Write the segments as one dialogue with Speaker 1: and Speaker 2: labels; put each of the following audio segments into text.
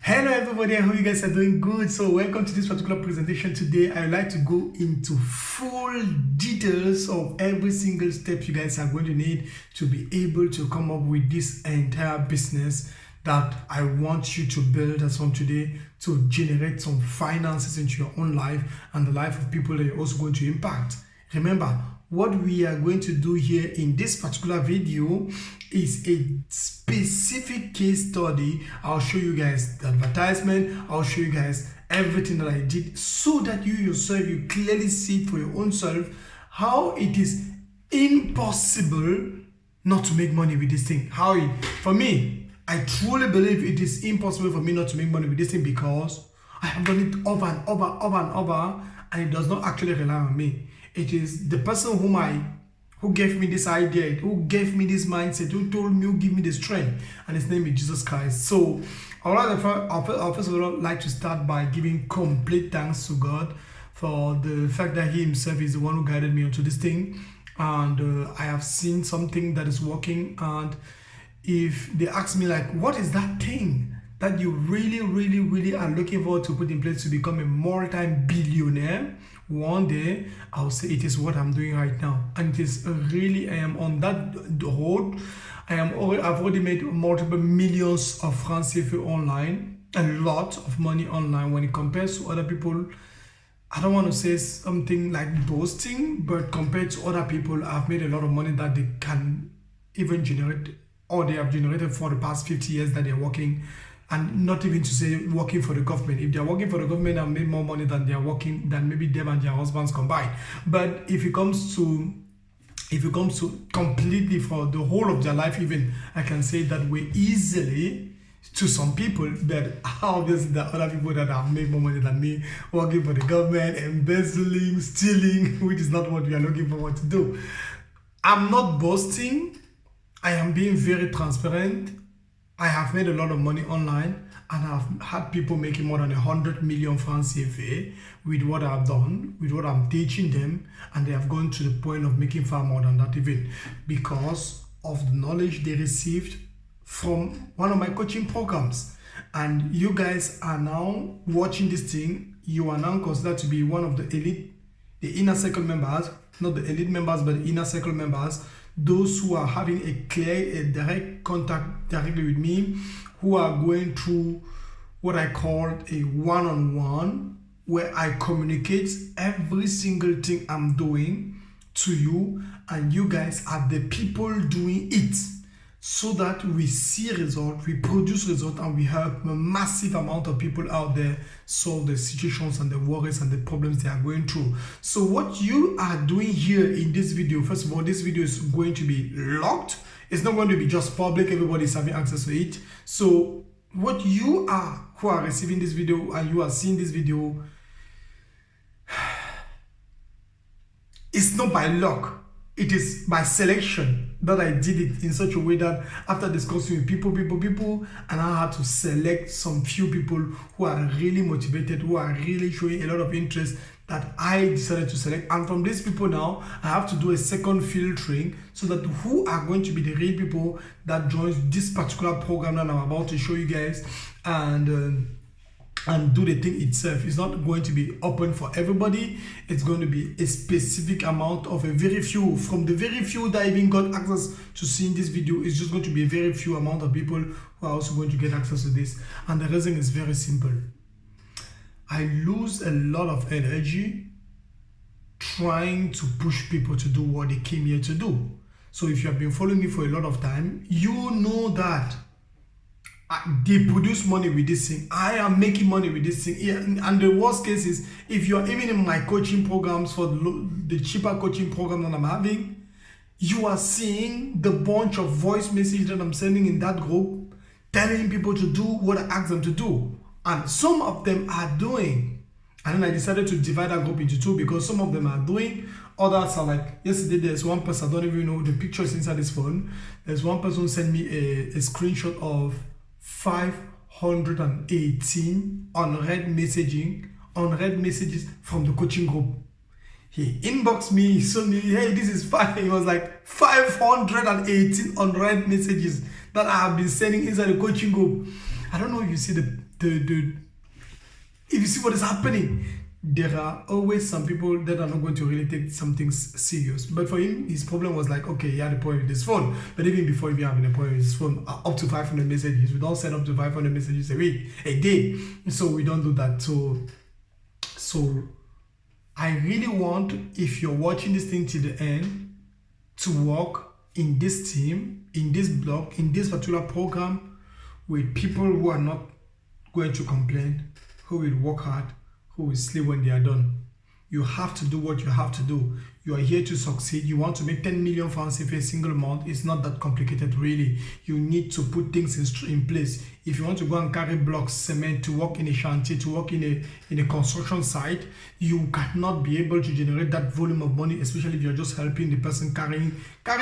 Speaker 1: Hello everybody, I hope you guys are doing good. So welcome to this particular presentation. Today I would like to go into full details of every single step you guys are going to need to be able to come up with this entire business that I want you to build as from today to generate some finances into your own life and the life of people that you're also going to impact. Remember, what we are going to do here in this particular video is a specific case study. I'll show you guys the advertisement. I'll show you guys everything that I did so that you yourself, you clearly see it for your own self how it is impossible not to make money with this thing. For me, I truly believe it is impossible for me not to make money with this thing because I have done it over and over, and it does not actually rely on me. It is the person who gave me this idea, who gave me this mindset, who told me, who gave me the strength, and his name is Jesus Christ. So I'll first of all like to start by giving complete thanks to God for the fact that He Himself is the one who guided me onto this thing, and I have seen something that is working. And if they ask me like, what is that thing that you really are looking forward to put in place to become a multi-billionaire one day, I'll say it is what I'm doing right now. And it is really, I am on that road. I've already made multiple millions of francs CFA online, a lot of money online. When it compares to other people, I don't want to say something like boasting, but compared to other people, I've made a lot of money that they can even generate, or they have generated for the past 50 years that they're working. And not even to say working for the government. If they're working for the government and made more money than they're working, than maybe them and their husbands combined. But if it comes to completely for the whole of their life, even I can say that way easily to some people. But obviously there are other people that have made more money than me, working for the government, embezzling, stealing, which is not what we are looking forward to do. I'm not boasting. I am being very transparent. I have made a lot of money online, and I've had people making more than 100 million francs CFA with what I've done, with what I'm teaching them, and they have gone to the point of making far more than that even because of the knowledge they received from one of my coaching programs. And you guys are now watching this thing. You are now considered to be one of the elite, the inner circle members, not the elite members, but the inner circle members. Those who are having a direct contact directly with me, who are going through what I call a one-on-one, where I communicate every single thing I'm doing to you, and you guys are the people doing it, so that we see results, we produce results, and we help a massive amount of people out there solve the situations and the worries and the problems they are going through. So what you are doing here in this video, first of all, this video is going to be locked. It's not going to be just public. Everybody is having access to it. So what you are, who are receiving this video and you are seeing this video, it's not by luck. It is by selection that I did it in such a way that after discussing with people, and I had to select some few people who are really motivated, who are really showing a lot of interest, that I decided to select. And from these people now, I have to do a second filtering so that who are going to be the real people that joins this particular program that I'm about to show you guys, and do the thing itself. It's not going to be open for everybody. It's going to be a specific amount of a very few. From the very few that even got access to seeing this video, it's just going to be a very few amount of people who are also going to get access to this. And the reason is very simple. I lose a lot of energy trying to push people to do what they came here to do. So if you have been following me for a lot of time, you know that they produce money with this thing. I am making money with this thing. Yeah, and the worst case is, if you're even in my coaching programs, for the cheaper coaching program that I'm having, you are seeing the bunch of voice messages that I'm sending in that group, telling people to do what I ask them to do. And some of them are doing. And then I decided to divide that group into two, because some of them are doing, others are like, yesterday there's one person, I don't even know, the picture is inside his phone. There's one person who sent me a screenshot of 518 unread messages from the coaching group. He inboxed me, he told me, hey, this is fine. It was like 518 unread messages that I have been sending inside the coaching group. I don't know if you see if you see what is happening. There are always some people that are not going to really take some things serious. But for him, his problem was like, okay, he had a problem with his phone. But even before he having a problem with his phone, up to 500 messages. We don't send up to 500 messages a week, a day. So we don't do that. So I really want, if you're watching this thing till the end, to work in this team, in this blog, in this particular program with people who are not going to complain, who will work hard, who will sleep when they are done. You have to do what you have to do. You are here to succeed. You want to make 10 million francs if a single month. It's not that complicated, really. You need to put things in place. If you want to go and carry blocks, cement, to work in a chantier, to work in a construction site, you cannot be able to generate that volume of money, especially if you're just helping the person carry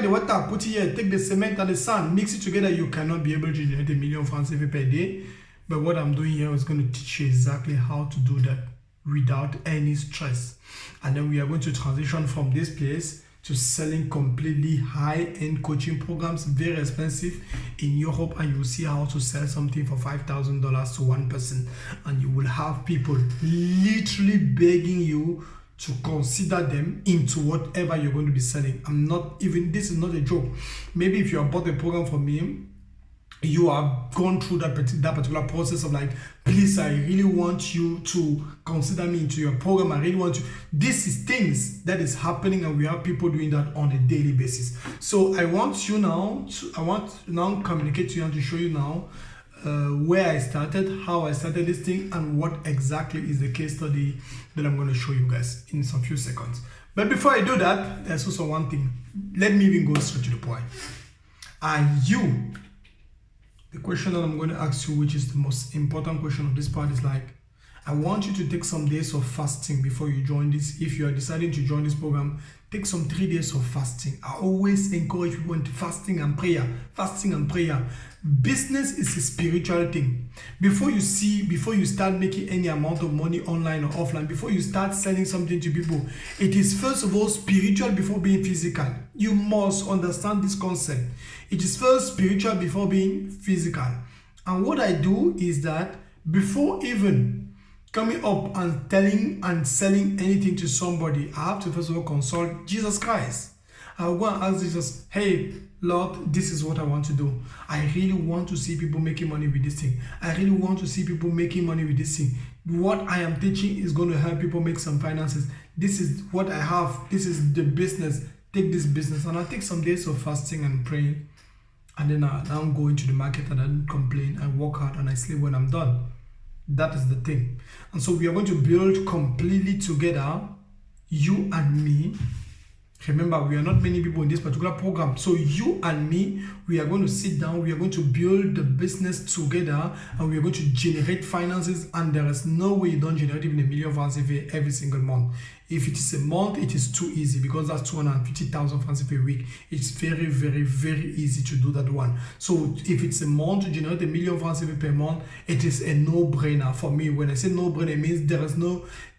Speaker 1: the water, put it here, take the cement and the sand, mix it together. You cannot be able to generate 1 million francs per day. But what I'm doing here is going to teach you exactly how to do that without any stress. And then we are going to transition from this place to selling completely high-end coaching programs, very expensive in Europe, and you'll see how to sell something for $5,000 to one person, and you will have people literally begging you to consider them into whatever you're going to be selling. This is not a joke. Maybe if you have bought a program from me, you have gone through that particular process of like, please, I really want you to consider me into your program. I really want you. This is things that is happening, and we have people doing that on a daily basis. So I want now communicate to you and to show you now where I started, how I started this thing, and what exactly is the case study that I'm going to show you guys in some few seconds. But before I do that, there's also one thing. Let me even go straight to the point. The question that I'm going to ask you, which is the most important question of this part, is like, I want you to take some days of fasting before you join this. If you are deciding to join this program, take some 3 days of fasting. I always encourage people into fasting and prayer. Fasting and prayer. Business is a spiritual thing. Before you start making any amount of money online or offline, before you start selling something to people, it is first of all spiritual before being physical. You must understand this concept. It is first spiritual before being physical. And what I do is that before even coming up and telling and selling anything to somebody, I have to first of all consult Jesus Christ. I'll go and ask Jesus, hey, Lord, this is what I want to do. I really want to see people making money with this thing. I really want to see people making money with this thing. What I am teaching is going to help people make some finances. This is what I have. This is the business. Take this business. And I take some days of fasting and praying. And then I now go into the market and I don't complain. I work hard and I sleep when I'm done. That is the thing. And so we are going to build completely together, you and me. Remember, we are not many people in this particular program. So you and me, we are going to sit down, we are going to build the business together, and we are going to generate finances. And there is no way you don't generate even 1 million francs every single month. If it is a month, it is too easy, because that's 250,000 francs per week. It's very, very, very easy to do that one. So if it's a month to generate 1 million francs per month, it is a no-brainer for me. When I say no-brainer, it means there is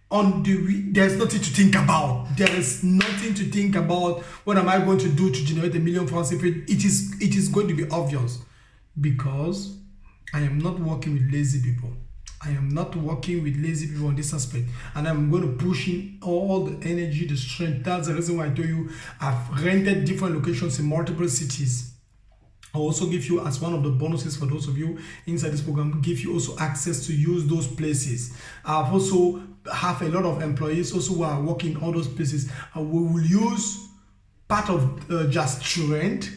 Speaker 1: there's nothing to think about. There is nothing to think about. What am I going to do to generate 1 million francs? It is going to be obvious, because I am not working with lazy people. I am not working with lazy people on this aspect, and I'm going to push in all the energy, the strength. That's the reason why I told you I've rented different locations in multiple cities. I'll also give you, as one of the bonuses for those of you inside this program, give you also access to use those places. I've also have a lot of employees also who are working in all those places. We will use part of just rent,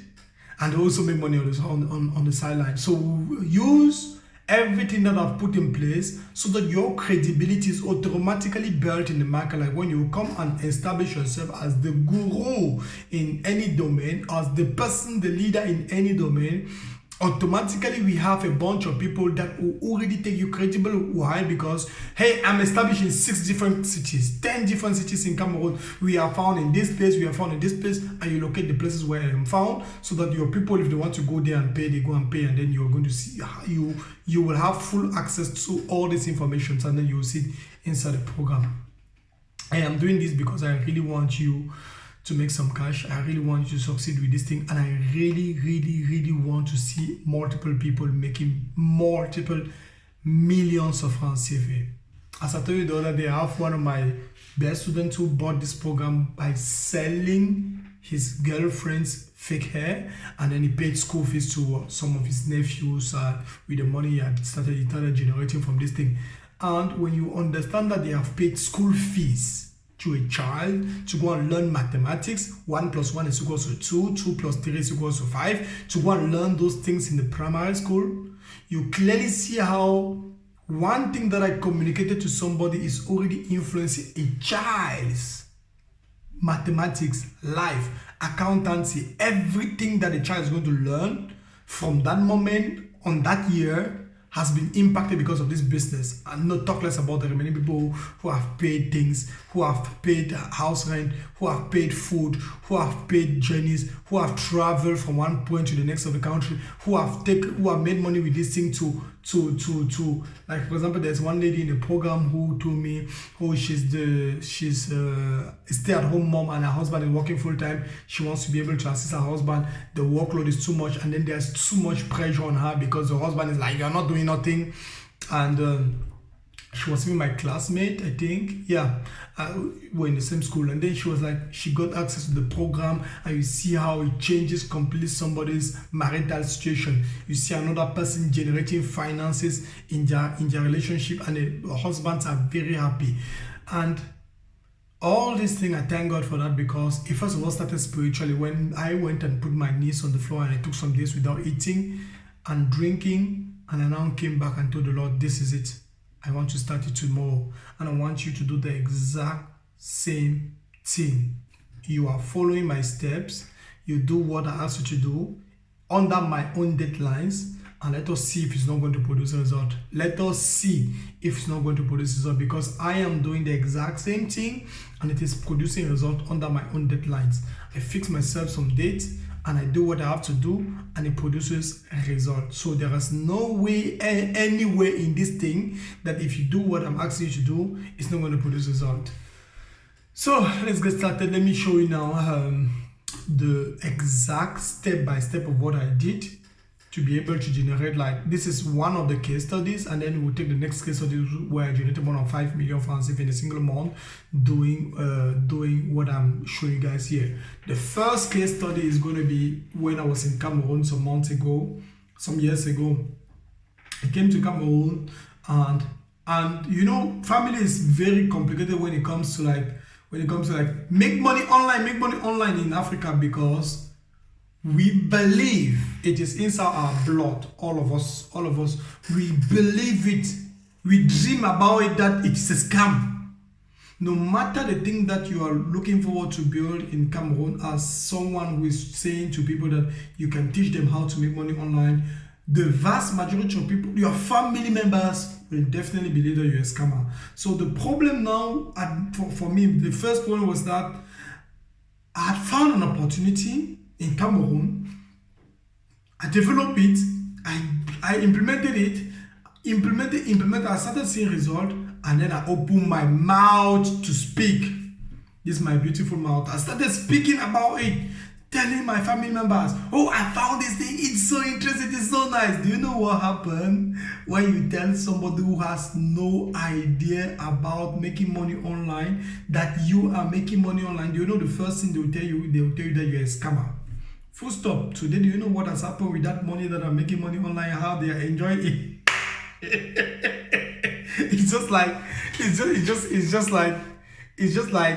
Speaker 1: and also make money on the sideline. So we'll use everything that I've put in place so that your credibility is automatically built in the market. Like when you come and establish yourself as the guru in any domain, as the person, the leader in any domain, automatically we have a bunch of people that will already take you credible. Why? Because, hey, I'm established in 6 different cities, 10 different cities in Cameroon. We are found in this place, we are found in this place, and you locate the places where I am found, so that your people, if they want to go there and pay, they go and pay, and then you're going to see, you will have full access to all this information, and then you will see it inside the program. I am doing this because I really want you to make some cash. I really want you to succeed with this thing, and I really want to see multiple people making multiple millions of francs CFA. As I told you the other day, I have one of my best students who bought this program by selling his girlfriend's fake hair, and then he paid school fees to some of his nephews with the money he had started generating from this thing. And when you understand that they have paid school fees to a child to go and learn mathematics, 1 + 1 is equals to 2, 2 + 3 is equals to 5, to go and learn those things in the primary school, you clearly see how one thing that I communicated to somebody is already influencing a child's mathematics, life, accountancy, everything that the child is going to learn from that moment on that year has been impacted because of this business. And not talk less about the remaining people who have paid things, who have paid house rent, who have paid food, who have paid journeys, who have traveled from one point to the next of the country, who have made money with this thing to like, for example, there's one lady in the program who told me, she's a stay-at-home mom and her husband is working full-time. She wants to be able to assist her husband. The workload is too much, and then there's too much pressure on her because the husband is like, you're not doing nothing. And she was even my classmate, I think. Yeah, we're in the same school. And then she was like, she got access to the program, and you see how it changes completely somebody's marital situation. You see another person generating finances in their relationship, and the husbands are very happy. And all these things, I thank God for that, because it first of all started spiritually when I went and put my knees on the floor and I took some days without eating and drinking, and I now came back and told the Lord, this is it. I want to start it tomorrow, and I want you to do the exact same thing. You are following my steps. You do what I ask you to do under my own deadlines, and let us see if it's not going to produce a result. Let us see if it's not going to produce a result, because I am doing the exact same thing and it is producing a result under my own deadlines. I fix myself some dates and I do what I have to do, and it produces a result. So there is no way, any way in this thing that if you do what I'm asking you to do, it's not going to produce a result. So let's get started. Let me show you now the exact step-by-step of what I did to be able to generate, like, this is one of the case studies, and then we'll take the next case study where I generated more than 5 million francs in a single month doing what I'm showing you guys here. The first case study is going to be when I was in Cameroon some years ago. I came to Cameroon, and you know, family is very complicated when it comes to make money online in Africa, because we believe it is inside our blood. All of us, we believe it. We dream about it, that it's a scam. No matter the thing that you are looking forward to build in Cameroon, as someone who is saying to people that you can teach them how to make money online, the vast majority of people, your family members, will definitely believe that you're a scammer. So the problem now, for me, the first one was that I had found an opportunity in Cameroon. I developed it, I implemented it, I started seeing results, and then I opened my mouth to speak. This is my beautiful mouth. I started speaking about it, telling my family members, oh, I found this thing, it's so interesting, it's so nice. Do you know what happened when you tell somebody who has no idea about making money online that you are making money online? Do you know the first thing they will tell you? They will tell you that you're a scammer. Full stop. Today, do you know what has happened with that money that I'm making money online, how they are enjoying it? It's just like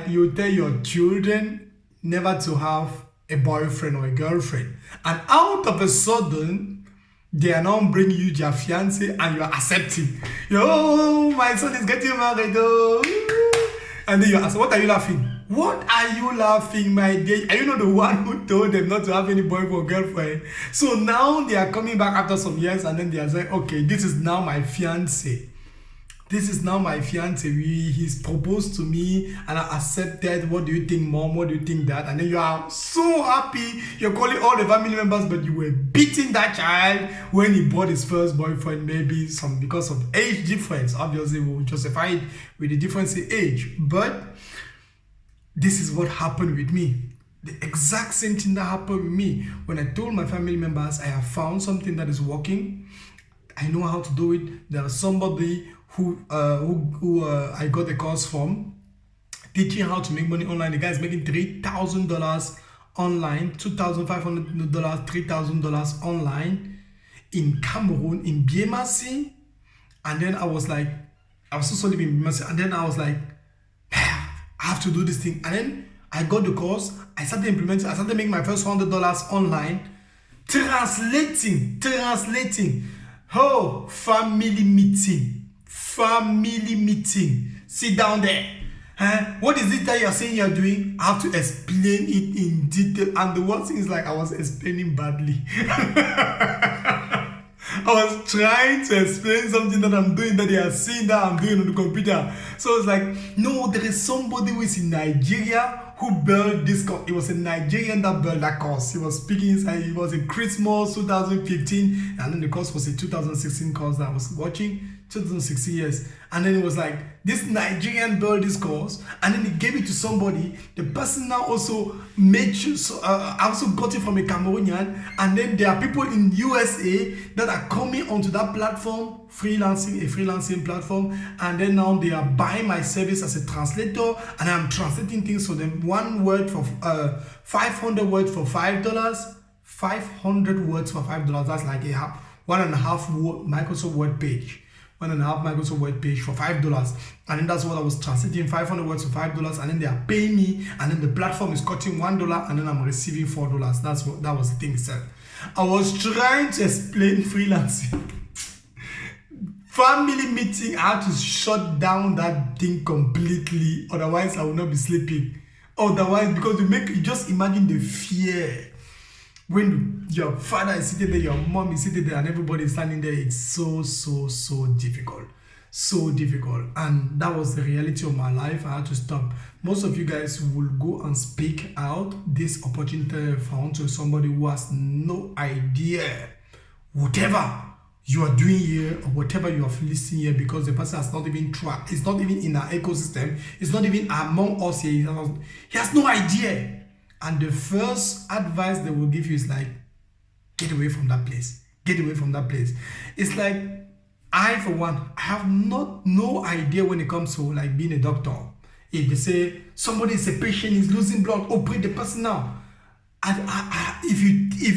Speaker 1: you tell your children never to have a boyfriend or a girlfriend, and out of a sudden they are now bringing you their fiance and you are accepting. Yo, my son is getting married, oh. And then you ask, what are you laughing? What are you laughing, my dear? Are you not the one who told them not to have any boyfriend or girlfriend? So now they are coming back after some years, and then they are saying, okay, this is now my fiance. This is now my fiance. He's proposed to me and I accepted. What do you think, mom? What do you think, dad? And then you are so happy. You're calling all the family members, but you were beating that child when he bought his first boyfriend, maybe because of age difference. Obviously, we'll justify it with the difference in age. But this is what happened with me. The exact same thing that happened with me. When I told my family members I have found something that is working, I know how to do it. There was somebody who I got a course from, teaching how to make money online. The guy is making $3,000 online, $2,500, $3,000 online in Cameroon, in Biemasi. And then I was also living in Biemasi. And then I was like, I have to do this thing. And then I got the course. I started implementing. I started making my first $100 online, translating. Oh, family meeting. Sit down there. What is it that you're saying you're doing? I have to explain it in detail. And the worst thing is, like, I was explaining badly. I was trying to explain something that I'm doing that they are seeing that I'm doing on the computer. So it's like, no, there is somebody who is in Nigeria who built this course. It was a Nigerian that built that course. He was speaking inside. It was in Christmas 2015, and then the course was a 2016 course that I was watching. 2016 years. And then it was like, this Nigerian built this course, and then he gave it to somebody. The person now also made sure, I also got it from a Cameroonian, and then there are people in USA that are coming onto that platform, a freelancing platform, and then now they are buying my service as a translator, and I'm translating things for them. 1 word for 500 words for $5, 500 words for $5. That's like a 1.5 Microsoft Word page. 1.5 Microsoft Word page for $5, and then that's what I was translating, 500 words for $5, and then they are paying me, and then the platform is cutting $1, and then I'm receiving $4. That was the thing itself. I was trying to explain freelancing. Family meeting, I had to shut down that thing completely, otherwise I will not be sleeping. Otherwise, because you just imagine the fear. When your father is sitting there, your mom is sitting there, and everybody is standing there, it's so difficult. So difficult. And that was the reality of my life. I had to stop. Most of you guys will go and speak out this opportunity found to somebody who has no idea whatever you are doing here or whatever you have listened here, because the person has not even tried. It's not even in our ecosystem. It's not even among us here. He has no idea. And the first advice they will give you is like, get away from that place. Get away from that place. It's like, I, for one, I have no idea when it comes to like being a doctor. If they say somebody is a patient, is losing blood, operate the person now. If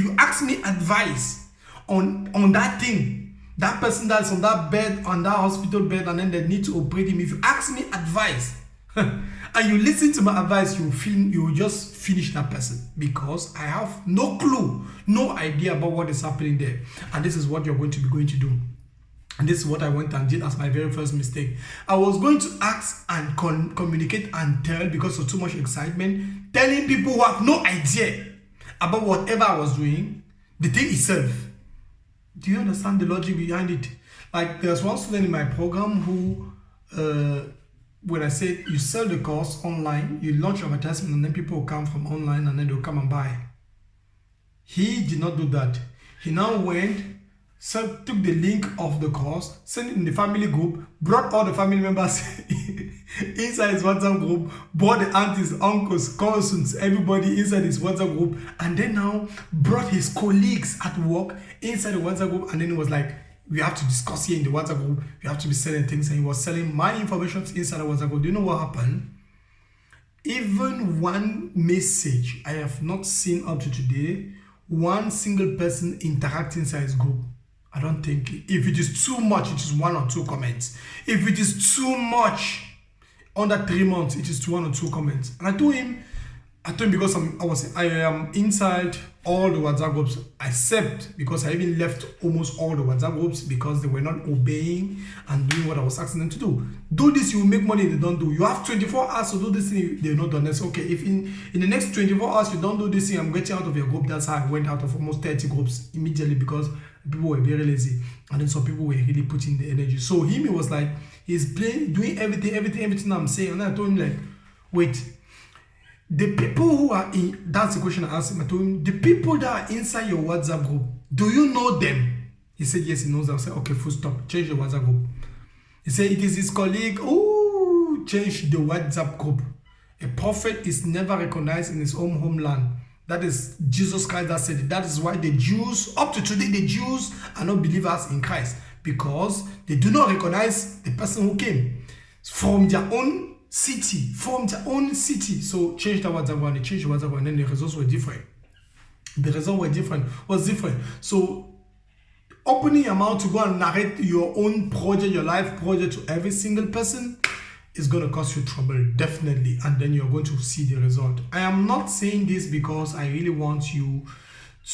Speaker 1: you ask me advice on that thing, that person that's on that bed, on that hospital bed, and then they need to operate him, if you ask me advice, and you listen to my advice, you will just finish that person, because I have no clue, no idea about what is happening there. And this is what you're going to do. And this is what I went and did as my very first mistake. I was going to ask and communicate and tell, because of too much excitement, telling people who have no idea about whatever I was doing, the thing itself. Do you understand the logic behind it? Like, there's one student in my program who, when I said you sell the course online, you launch your advertisement, and then people will come from online, and then they'll come and buy. He did not do that. He now went, took the link of the course, sent it in the family group, brought all the family members inside his WhatsApp group, brought the aunties, uncles, cousins, everybody inside his WhatsApp group, and then now brought his colleagues at work inside the WhatsApp group, and then it was like, we have to discuss here in the WhatsApp group, we have to be selling things, and he was selling my information inside the WhatsApp group. Do you know what happened? Even one message I have not seen up to today, one single person interacting inside his group. I don't think, if it is too much, it is 1 or 2 comments. If it is too much, under 3 months, it is 1 or 2 comments. And I told him because I am inside all the WhatsApp groups, except because I even left almost all the WhatsApp groups because they were not obeying and doing what I was asking them to do. Do this, you will make money. They don't do. You have 24 hours to do this thing. They're not done. That's okay. If in the next 24 hours you don't do this thing, I'm getting out of your group. That's how I went out of almost 30 groups immediately, because people were very lazy, and then some people were really putting the energy. So he was like, he's doing everything I'm saying. And then I told him, like, wait, the people who are in, that's the question I asked him. I told him, the people that are inside your WhatsApp group, do you know them? He said yes, he knows them. I said, okay, full stop, change the WhatsApp group. He said it is his colleague. Oh, change the WhatsApp group. A prophet is never recognized in his own homeland. That is Jesus Christ that said it. That is why the Jews, up to today, the Jews are not believers in Christ, because they do not recognize the person who came from their own city, So change that WhatsApp one, they changed the WhatsApp one, and then the results were different. Was different. So opening your mouth to go and narrate your own project, your life project to every single person is going to cause you trouble, definitely, and then you're going to see the result. I am not saying this because I really want you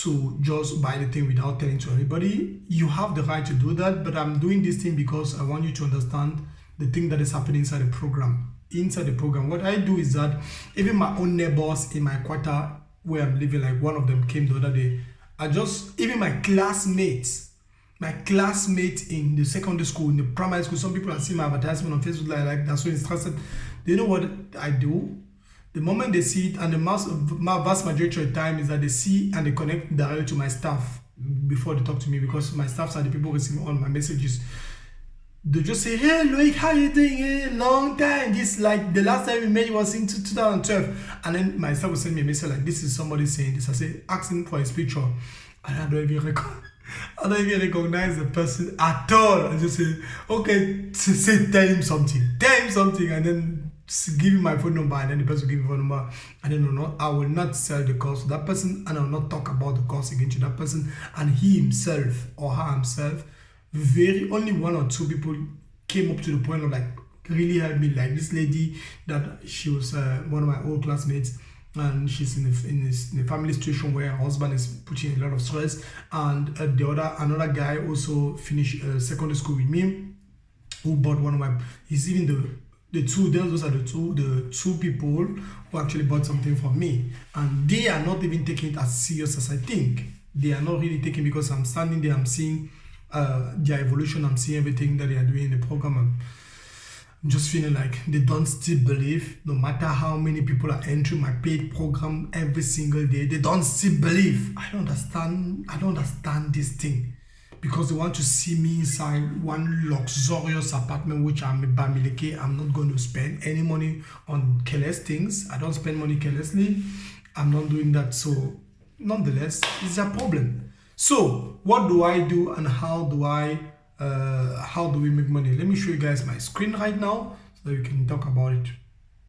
Speaker 1: to just buy the thing without telling to anybody. You have the right to do that, but I'm doing this thing because I want you to understand the thing that is happening inside the program. What I do is that even my own neighbors in my quarter where I'm living, like one of them came the other day, even my classmates in the secondary school, in the primary school, some people have seen my advertisement on Facebook like they're so interested. They know what I do. The moment they see it, and the vast majority of the time is that they see and they connect directly to my staff before they talk to me, because my staffs are the people receiving all my messages. They just say, "Hey Loic, how you doing? Hey, long time. This like the last time we met was in 2012." And then my staff will send me a message like, "This is somebody saying this." I say, "Ask him for his picture," and I don't even recognize the person at all. I just say, "Okay, tell him something," and then give him my phone number, and then the person will give me phone number, and then I will not sell the course to that person, and I will not talk about the course again to that person. And he himself or her himself, only one or two people came up to the point of like really help me, like this lady that she was one of my old classmates, and she's in a family situation where her husband is putting a lot of stress, and another guy also finished secondary school with me, who bought one of my, he's even those are the two people who actually bought something from me, and they are not even taking it as serious as I think. They are not really taking, because I'm standing there, I'm seeing their evolution, I'm seeing everything that they are doing in the program. I'm just feeling like they don't still believe, no matter how many people are entering my paid program every single day, they don't still believe. I don't understand this thing, because they want to see me inside one luxurious apartment, which I'm a Bamileke. I'm not going to spend any money on careless things. I don't spend money carelessly. I'm not doing that. So nonetheless, it's a problem. So what do I do, and how do we make money? Let me show you guys my screen right now so that we can talk about it.